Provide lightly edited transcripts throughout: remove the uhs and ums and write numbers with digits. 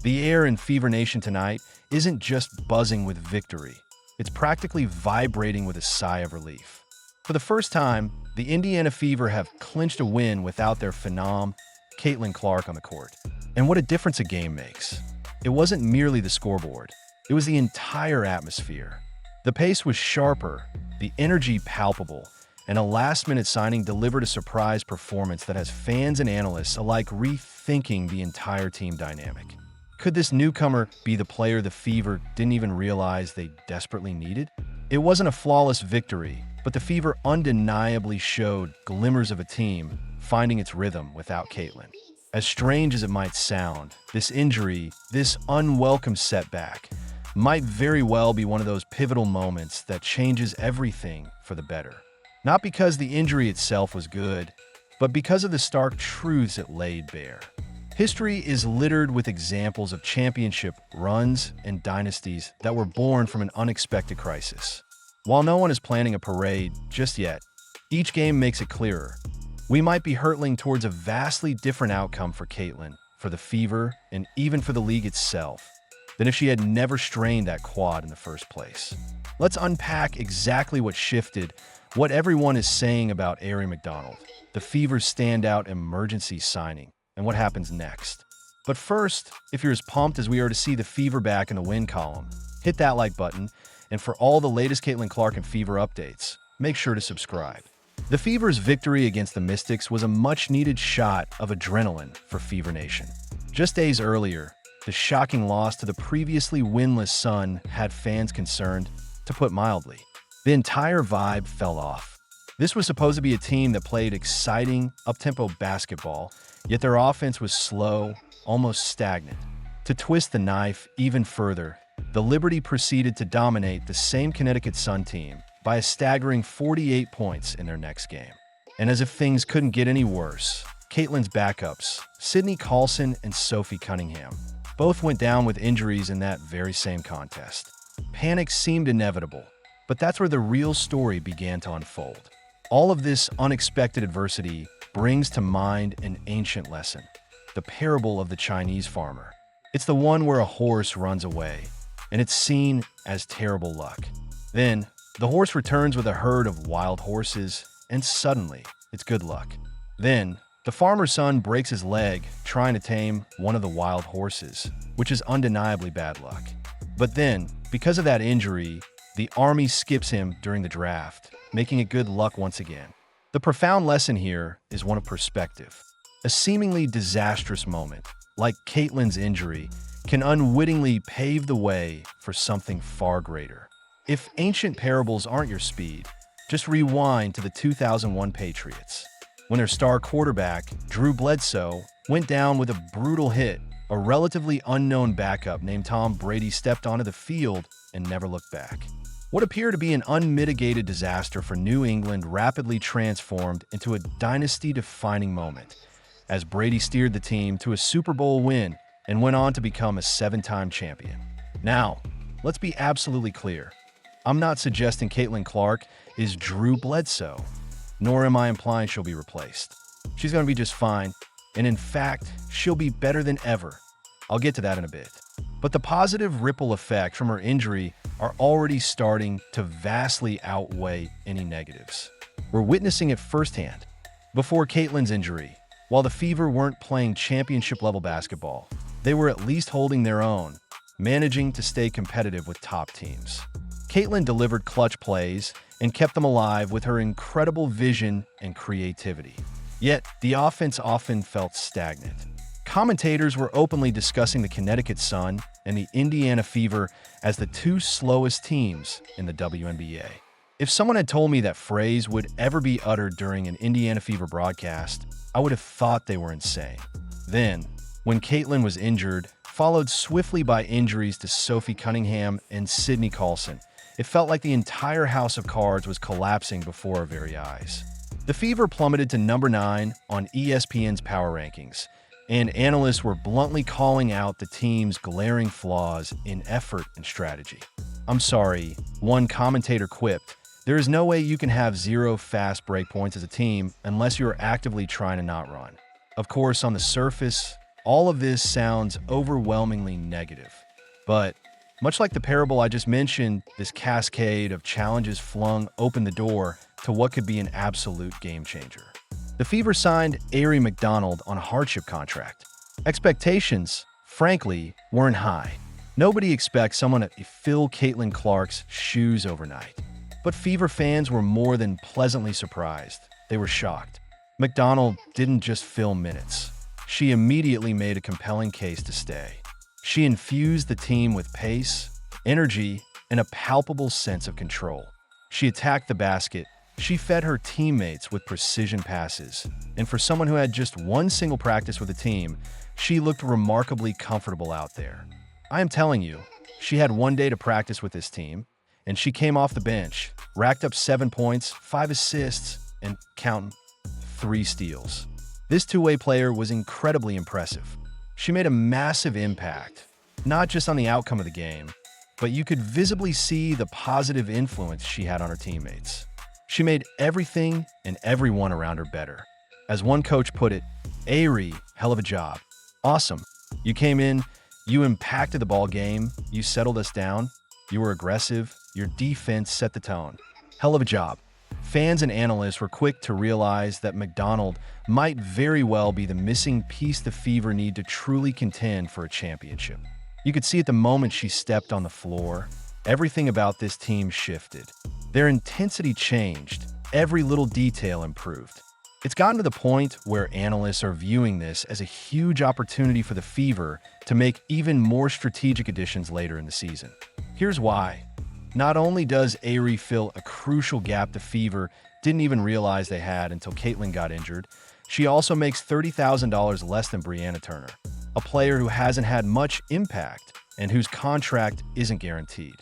The air in Fever Nation tonight isn't just buzzing with victory. It's practically vibrating with a sigh of relief. For the first time, the Indiana Fever have clinched a win without their phenom, Caitlin Clark, on the court. And what a difference a game makes. It wasn't merely the scoreboard. It was the entire atmosphere. The pace was sharper, the energy palpable, and a last-minute signing delivered a surprise performance that has fans and analysts alike rethinking the entire team dynamic. Could this newcomer be the player the Fever didn't even realize they desperately needed? It wasn't a flawless victory, but the Fever undeniably showed glimmers of a team finding its rhythm without Caitlin. As strange as it might sound, this injury, this unwelcome setback, might very well be one of those pivotal moments that changes everything for the better. Not because the injury itself was good, but because of the stark truths it laid bare. History is littered with examples of championship runs and dynasties that were born from an unexpected crisis. While no one is planning a parade just yet, each game makes it clearer. We might be hurtling towards a vastly different outcome for Caitlin, for the Fever, and even for the league itself, than if she had never strained that quad in the first place. Let's unpack exactly what shifted, what everyone is saying about Ary McDonald, the Fever's standout emergency signing, and what happens next. But first, if you're as pumped as we are to see the Fever back in the win column, hit that like button, and for all the latest Caitlin Clark and Fever updates, make sure to subscribe. The Fever's victory against the Mystics was a much-needed shot of adrenaline for Fever Nation. Just days earlier, the shocking loss to the previously winless Sun had fans concerned, to put mildly. The entire vibe fell off. This was supposed to be a team that played exciting, up-tempo basketball, yet their offense was slow, almost stagnant. To twist the knife even further, the Liberty proceeded to dominate the same Connecticut Sun team by a staggering 48 points in their next game. And as if things couldn't get any worse, Caitlin's backups, Sydney Carlson and Sophie Cunningham, both went down with injuries in that very same contest. Panic seemed inevitable, but that's where the real story began to unfold. All of this unexpected adversity brings to mind an ancient lesson, the parable of the Chinese farmer. It's the one where a horse runs away, and it's seen as terrible luck. Then, the horse returns with a herd of wild horses, and suddenly, it's good luck. Then, the farmer's son breaks his leg trying to tame one of the wild horses, which is undeniably bad luck. But then, because of that injury, the army skips him during the draft, making it good luck once again. The profound lesson here is one of perspective. A seemingly disastrous moment, like Caitlin's injury, can unwittingly pave the way for something far greater. If ancient parables aren't your speed, just rewind to the 2001 Patriots, when their star quarterback, Drew Bledsoe, went down with a brutal hit. A relatively unknown backup named Tom Brady stepped onto the field and never looked back. What appeared to be an unmitigated disaster for New England rapidly transformed into a dynasty-defining moment, as Brady steered the team to a Super Bowl win and went on to become a 7-time champion. Now, let's be absolutely clear. I'm not suggesting Caitlin Clark is Drew Bledsoe, nor am I implying she'll be replaced. She's going to be just fine, and in fact, she'll be better than ever. I'll get to that in a bit. But the positive ripple effect from her injury are already starting to vastly outweigh any negatives. We're witnessing it firsthand. Before Caitlin's injury, while the Fever weren't playing championship-level basketball, they were at least holding their own, managing to stay competitive with top teams. Caitlin delivered clutch plays and kept them alive with her incredible vision and creativity. Yet, the offense often felt stagnant. Commentators were openly discussing the Connecticut Sun and the Indiana Fever as the two slowest teams in the WNBA. If someone had told me that phrase would ever be uttered during an Indiana Fever broadcast, I would have thought they were insane. Then, when Caitlin was injured, followed swiftly by injuries to Sophie Cunningham and Sydney Carlson, it felt like the entire house of cards was collapsing before our very eyes. The Fever plummeted to number 9 on ESPN's power rankings, and analysts were bluntly calling out the team's glaring flaws in effort and strategy. I'm sorry, one commentator quipped, "There is no way you can have 0 fast break points as a team unless you are actively trying to not run." Of course, on the surface, All of this sounds overwhelmingly negative. But much like the parable I just mentioned, this cascade of challenges flung open the door to what could be an absolute game changer. The Fever signed Ary McDonald on a hardship contract. Expectations, frankly, weren't high. Nobody expects someone to fill Caitlin Clark's shoes overnight. But Fever fans were more than pleasantly surprised. They were shocked. McDonald didn't just fill minutes. She immediately made a compelling case to stay. She infused the team with pace, energy, and a palpable sense of control. She attacked the basket. She fed her teammates with precision passes. And for someone who had just one single practice with the team, she looked remarkably comfortable out there. I am telling you, she had one day to practice with this team, and she came off the bench, racked up 7 points, 5 assists, and count 3 steals. This two-way player was incredibly impressive. She made a massive impact, not just on the outcome of the game, but you could visibly see the positive influence she had on her teammates. She made everything and everyone around her better. As one coach put it, Ary, hell of a job. Awesome. You came in, you impacted the ball game, you settled us down, you were aggressive, your defense set the tone. Hell of a job. Fans and analysts were quick to realize that McDonald might very well be the missing piece the Fever need to truly contend for a championship. You could see at the moment she stepped on the floor, everything about this team shifted. Their intensity changed, every little detail improved. It's gotten to the point where analysts are viewing this as a huge opportunity for the Fever to make even more strategic additions later in the season. Here's why. Not only does Ary fill a crucial gap the Fever didn't even realize they had until Caitlin got injured, she also makes $30,000 less than Brianna Turner, a player who hasn't had much impact and whose contract isn't guaranteed.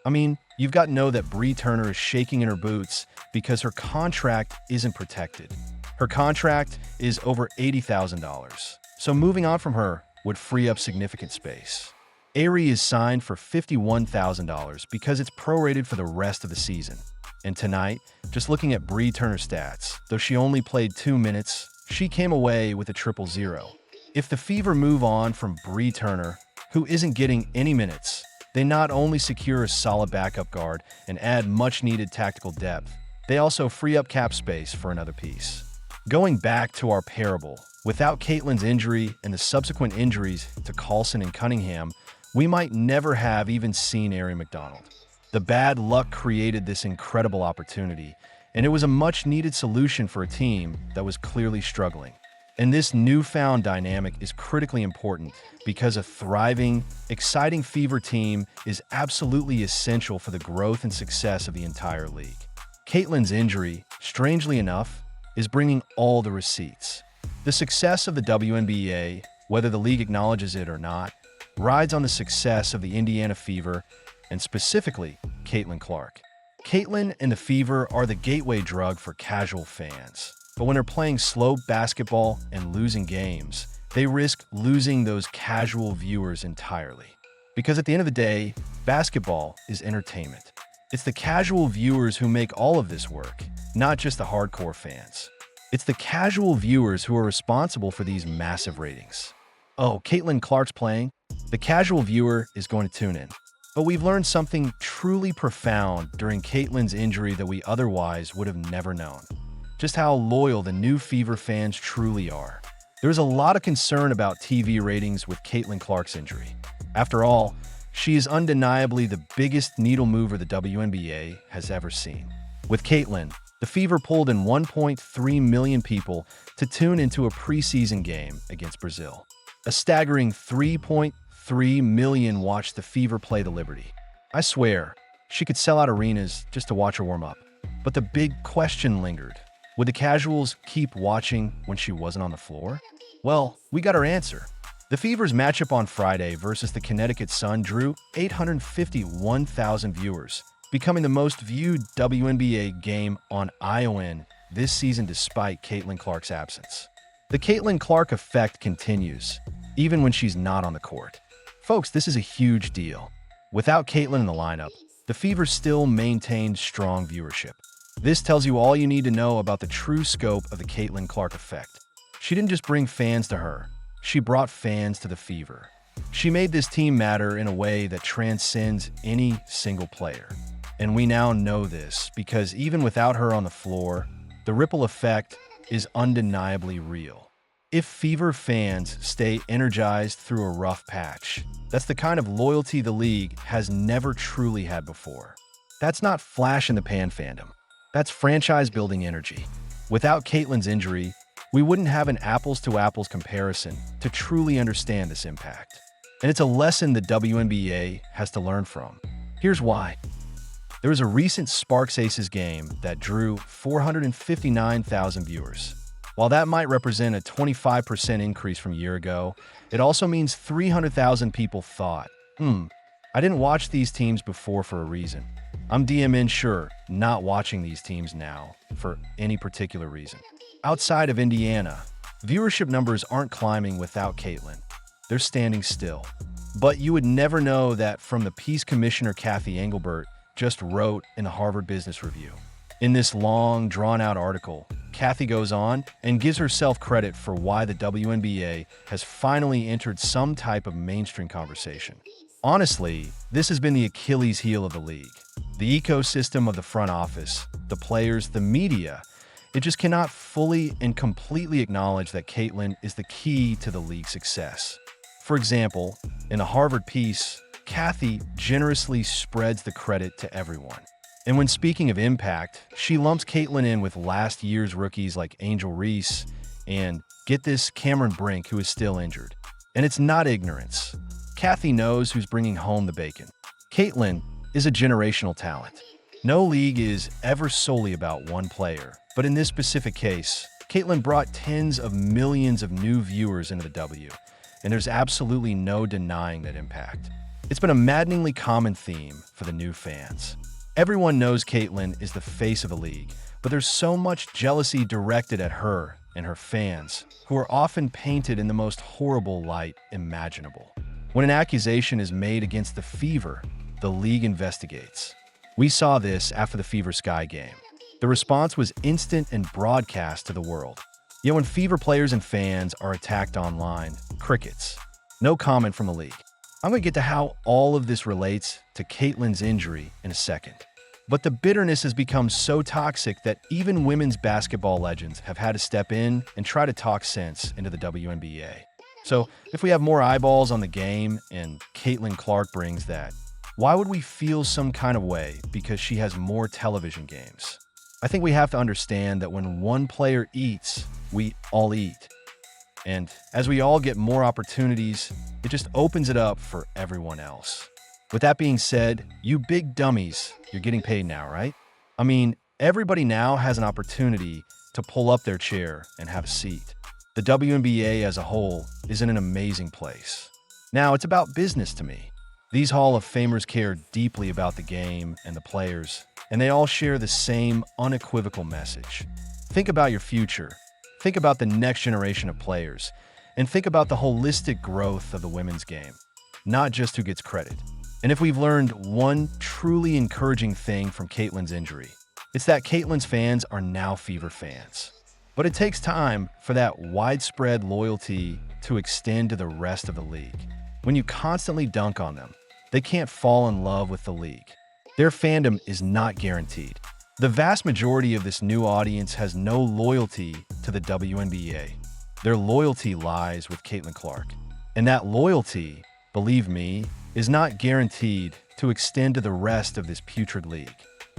I mean, you've got to know that Bree Turner is shaking in her boots because her contract isn't protected. Her contract is over $80,000, so moving on from her would free up significant space. Ary is signed for $51,000 because it's prorated for the rest of the season. And tonight, just looking at Bree Turner's stats, though she only played 2 minutes, she came away with a 0-0. If the Fever move on from Bree Turner, who isn't getting any minutes, they not only secure a solid backup guard and add much-needed tactical depth, they also free up cap space for another piece. Going back to our parable, without Caitlin's injury and the subsequent injuries to Carlson and Cunningham, we might never have even seen Ary McDonald. The bad luck created this incredible opportunity, and it was a much-needed solution for a team that was clearly struggling. And this newfound dynamic is critically important because a thriving, exciting Fever team is absolutely essential for the growth and success of the entire league. Caitlin's injury, strangely enough, is bringing all the receipts. The success of the WNBA, whether the league acknowledges it or not, rides on the success of the Indiana Fever, and specifically, Caitlin Clark. Caitlin and the Fever are the gateway drug for casual fans. But when they're playing slow basketball and losing games, they risk losing those casual viewers entirely. Because at the end of the day, basketball is entertainment. It's the casual viewers who make all of this work, not just the hardcore fans. It's the casual viewers who are responsible for these massive ratings. Oh, Caitlin Clark's playing? The casual viewer is going to tune in. But we've learned something truly profound during Caitlin's injury that we otherwise would have never known. Just how loyal the new Fever fans truly are. There's a lot of concern about TV ratings with Caitlin Clark's injury. After all, she is undeniably the biggest needle mover the WNBA has ever seen. With Caitlin, the Fever pulled in 1.3 million people to tune into a preseason game against Brazil. A staggering 3.3 million watched the Fever play the Liberty. I swear, she could sell out arenas just to watch her warm up. But the big question lingered. Would the casuals keep watching when she wasn't on the floor? Well, we got our answer. The Fever's matchup on Friday versus the Connecticut Sun drew 851,000 viewers, becoming the most viewed WNBA game on ION this season despite Caitlin Clark's absence. The Caitlin Clark effect continues, even when she's not on the court. Folks, this is a huge deal. Without Caitlin in the lineup, the Fever still maintained strong viewership. This tells you all you need to know about the true scope of the Caitlin Clark effect. She didn't just bring fans to her, she brought fans to the Fever. She made this team matter in a way that transcends any single player. And we now know this because even without her on the floor, the ripple effect is undeniably real. If Fever fans stay energized through a rough patch, that's the kind of loyalty the league has never truly had before. That's not flash-in-the-pan fandom. That's franchise-building energy. Without Caitlyn's injury, we wouldn't have an apples-to-apples comparison to truly understand this impact. And it's a lesson the WNBA has to learn from. Here's why. There was a recent Sparks Aces game that drew 459,000 viewers. While that might represent a 25% increase from a year ago, it also means 300,000 people thought, I didn't watch these teams before for a reason. I'm DMN sure not watching these teams now for any particular reason. Outside of Indiana, viewership numbers aren't climbing without Caitlyn. They're standing still. But you would never know that from the piece Commissioner Kathy Engelbert just wrote in the Harvard Business Review. In this long, drawn-out article, Kathy goes on and gives herself credit for why the WNBA has finally entered some type of mainstream conversation. Honestly, this has been the Achilles heel of the league. The ecosystem of the front office, the players, the media, it just cannot fully and completely acknowledge that Caitlyn is the key to the league's success. For example, in a Harvard piece, Kathy generously spreads the credit to everyone. And when speaking of impact, she lumps Caitlyn in with last year's rookies like Angel Reese and, get this, Cameron Brink, who is still injured. And it's not ignorance. Kathy knows who's bringing home the bacon. Caitlyn is a generational talent. No league is ever solely about one player, but in this specific case, Caitlyn brought tens of millions of new viewers into the W, and there's absolutely no denying that impact. It's been a maddeningly common theme for the new fans. Everyone knows Caitlyn is the face of the league, but there's so much jealousy directed at her and her fans, who are often painted in the most horrible light imaginable. When an accusation is made against the Fever, the league investigates. We saw this after the Fever Sky game. The response was instant and broadcast to the world. Yet when Fever players and fans are attacked online, crickets. No comment from the league. I'm going to get to how all of this relates to Caitlyn's injury in a second. But the bitterness has become so toxic that even women's basketball legends have had to step in and try to talk sense into the WNBA. So if we have more eyeballs on the game and Caitlyn Clark brings that, why would we feel some kind of way because she has more television games? I think we have to understand that when one player eats, we all eat. And as we all get more opportunities, it just opens it up for everyone else. With that being said, you big dummies, you're getting paid now, right? I mean, everybody now has an opportunity to pull up their chair and have a seat. The WNBA as a whole is in an amazing place. Now, it's about business to me. These Hall of Famers care deeply about the game and the players, and they all share the same unequivocal message. Think about your future. Think about the next generation of players, and think about the holistic growth of the women's game, not just who gets credit. And if we've learned one truly encouraging thing from Caitlyn's injury, it's that Caitlyn's fans are now Fever fans. But it takes time for that widespread loyalty to extend to the rest of the league. When you constantly dunk on them, they can't fall in love with the league. Their fandom is not guaranteed. The vast majority of this new audience has no loyalty to the WNBA. Their loyalty lies with Caitlyn Clark. And that loyalty, believe me, is not guaranteed to extend to the rest of this putrid league.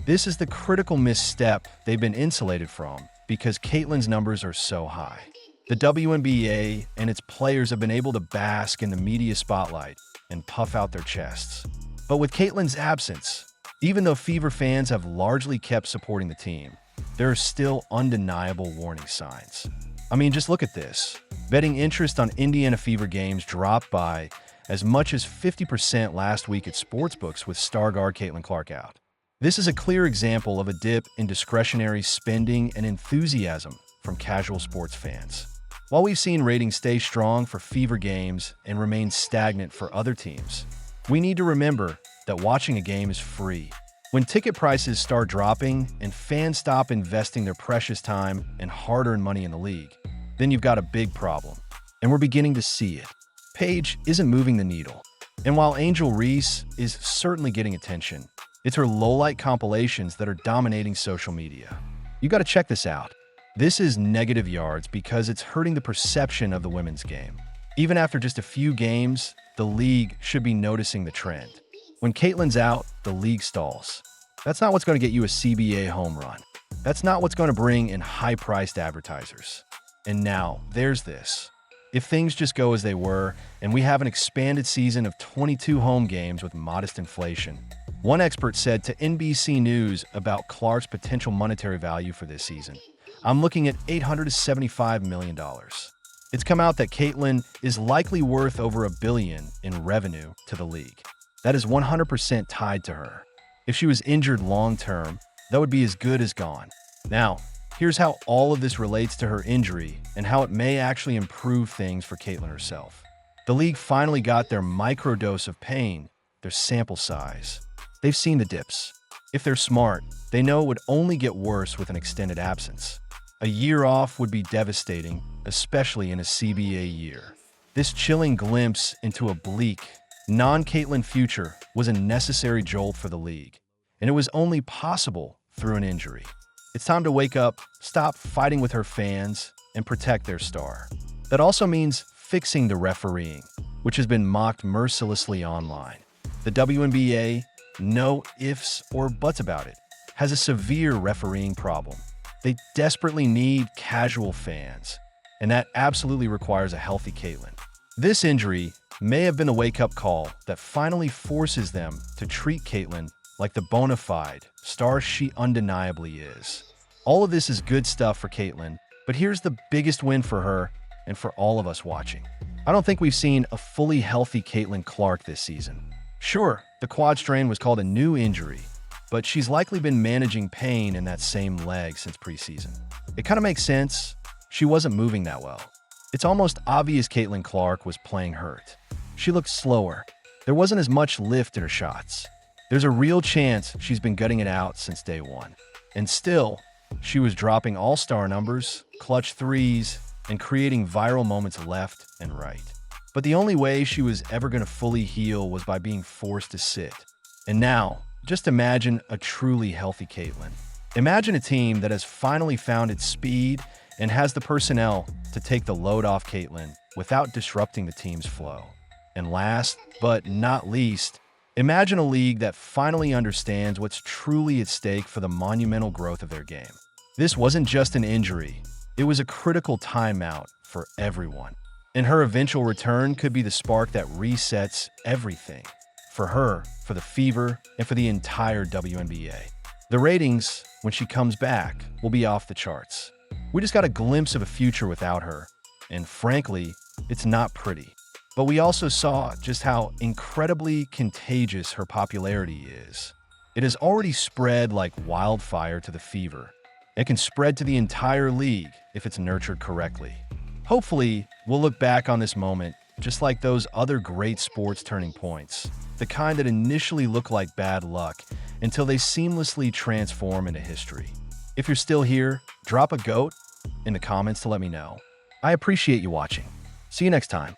This is the critical misstep they've been insulated from because Caitlyn's numbers are so high. The WNBA and its players have been able to bask in the media spotlight and puff out their chests. But with Caitlyn's absence, even though Fever fans have largely kept supporting the team, there are still undeniable warning signs. I mean, just look at this. Betting interest on Indiana Fever games dropped by as much as 50% last week at sportsbooks with star guard Caitlyn Clark out. This is a clear example of a dip in discretionary spending and enthusiasm from casual sports fans. While we've seen ratings stay strong for Fever games and remain stagnant for other teams, we need to remember that watching a game is free. When ticket prices start dropping and fans stop investing their precious time and hard-earned money in the league, then you've got a big problem. and we're beginning to see it. Paige isn't moving the needle. And while Angel Reese is certainly getting attention, it's her lowlight compilations that are dominating social media. You gotta check this out. This is negative yards because it's hurting the perception of the women's game. Even after just a few games, the league should be noticing the trend. When Caitlyn's out, the league stalls. That's not what's going to get you a CBA home run. That's not what's going to bring in high-priced advertisers. And now, there's this. If things just go as they were, and we have an expanded season of 22 home games with modest inflation, one expert said to NBC News about Clark's potential monetary value for this season, "I'm looking at $875 million. It's come out that Caitlyn is likely worth over $1 billion in revenue to the league. That is 100% tied to her. If she was injured long-term, that would be as good as gone." Now, here's how all of this relates to her injury and how it may actually improve things for Caitlyn herself. The league finally got their microdose of pain, their sample size. They've seen the dips. If they're smart, they know it would only get worse with an extended absence. A year off would be devastating, especially in a CBA year. This chilling glimpse into a bleak, non-Caitlyn future was a necessary jolt for the league, and it was only possible through an injury. It's time to wake up, stop fighting with her fans, and protect their star. That also means fixing the refereeing, which has been mocked mercilessly online. The WNBA, no ifs or buts about it, has a severe refereeing problem. They desperately need casual fans, and that absolutely requires a healthy Caitlyn. This injury may have been the wake-up call that finally forces them to treat Caitlyn like the bona fide star she undeniably is. All of this is good stuff for Caitlyn, but here's the biggest win for her and for all of us watching. I don't think we've seen a fully healthy Caitlyn Clark this season. Sure, the quad strain was called a new injury, but she's likely been managing pain in that same leg since preseason. It kind of makes sense. She wasn't moving that well. It's almost obvious Caitlyn Clark was playing hurt. She looked slower. There wasn't as much lift in her shots. There's a real chance she's been gutting it out since day one. And still, she was dropping all-star numbers, clutch threes, and creating viral moments left and right. But the only way she was ever going to fully heal was by being forced to sit. And now, just imagine a truly healthy Caitlyn. Imagine a team that has finally found its speed and has the personnel to take the load off Caitlyn without disrupting the team's flow. And last but not least, imagine a league that finally understands what's truly at stake for the monumental growth of their game. This wasn't just an injury, it was a critical timeout for everyone. And her eventual return could be the spark that resets everything. For her, for the Fever, and for the entire WNBA. The ratings, when she comes back, will be off the charts. We just got a glimpse of a future without her, and frankly, it's not pretty. But we also saw just how incredibly contagious her popularity is. It has already spread like wildfire to the Fever. It can spread to the entire league if it's nurtured correctly. Hopefully, we'll look back on this moment just like those other great sports turning points, the kind that initially look like bad luck until they seamlessly transform into history. If you're still here, drop a GOAT in the comments to let me know. I appreciate you watching. See you next time.